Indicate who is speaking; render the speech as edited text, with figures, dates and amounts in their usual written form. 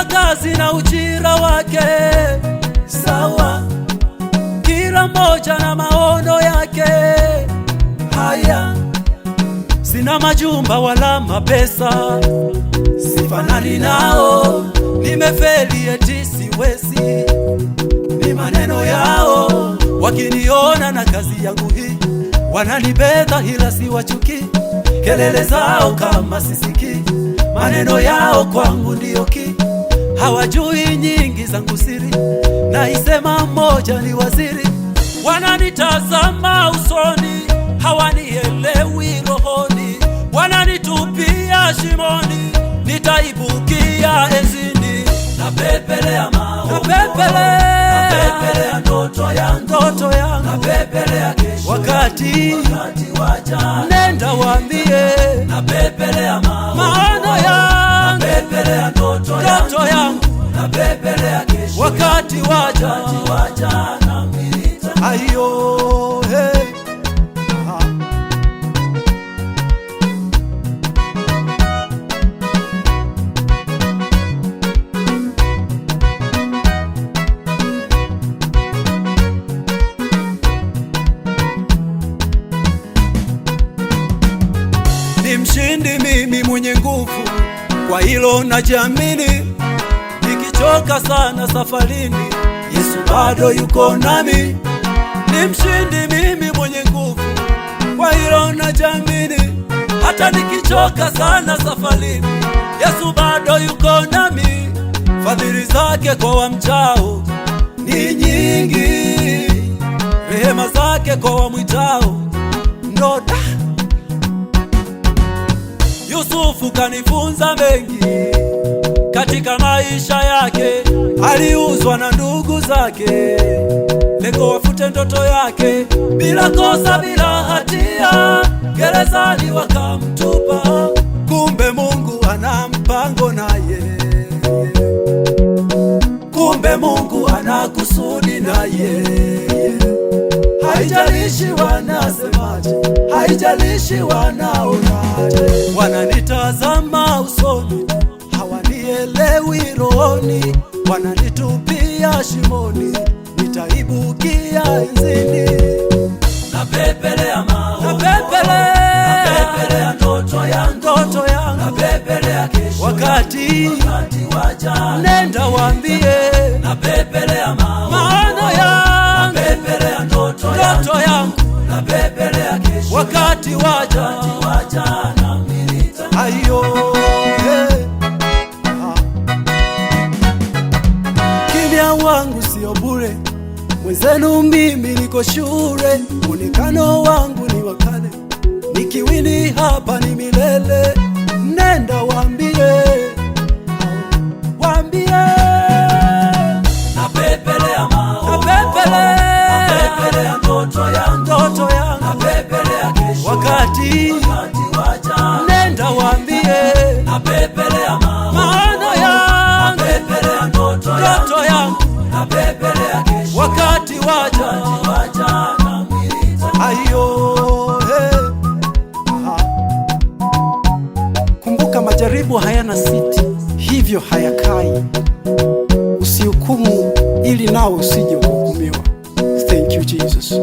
Speaker 1: kazi na ujira wake, sawa, kila mmoja na maono yake. Haya, sina majumba wala mapesa, sifanani nao, nimefeli eti siwezi. Ni maneno yao, wakiniona na kazi yangu hii wananibeza, ila siwachuki. Kelele zao kama sisiki, maneno yao kwangu ndiyo ki. Hawajui nyingi zangu siri, naisema mmoja ni waziri. Wananitazama usoni, hawanielewi rohoni. Wananitupia shimoni, nitaibukia enzini. Napepelea maono, napepelea ndoto yangu, napepelea kesho, wakati waja. Nenda waambie, napepelea maono yangu, napepelea ndoto yangu, napepelea kesho, wakati waja. Ayo, hey. Ni mshindi mimi mwenye nguvu, kwa hilo najiamini. Nikichoka sana safarini, Yesu bado yuko nami. Ni mshindi mimi mwenye nguvu, kwa hilo najiamini. Hata nikichoka sana safarini, Yesu bado yuko nami. Fadhili zake kwa wamchao ni nyingi, rehema zake kwa wamwitao ndoda. Yusufu kanifunza mengi katika maisha yake. Aliuzwa na ndugu zake, lengo wafute ndoto yake. Bila kosa, bila hatia, gerezani wakamtupa. Kumbe Mungu ana mpango naye, kumbe Mungu ana kusudi naye. Haijalishi wanasemaje, haijalishi wanaonaje. Wananitazama usoni, hawanielewi rohoni. Wananitupia shimoni, nitaibukia enzini. Napepelea maono, napepelea ndoto yangu, napepelea kesho, wakati waja. Nenda waambie, napepelea maono yangu, napepelea ndoto yangu, napepelea kesho, wakati waja. Ayo, hey. Kimya wangu sio bure, mwenzenu mimi niko shule. Muonekano wangu ni wakale, nikiwini hapa ni milele. Nenda waambie, napepelea maono, napepelea ndoto yangu, napepelea kesho, wakati waja. Nenda waambie, napepelea maono yangu, napepelea ndoto yangu, napepelea kesho, wakati waja. Ayo, hey. Kumbuka majaribu hayana siti, hivyo hayakai. Usihukumu ili nawe usije kuhukumiwa. Thank you Jesus.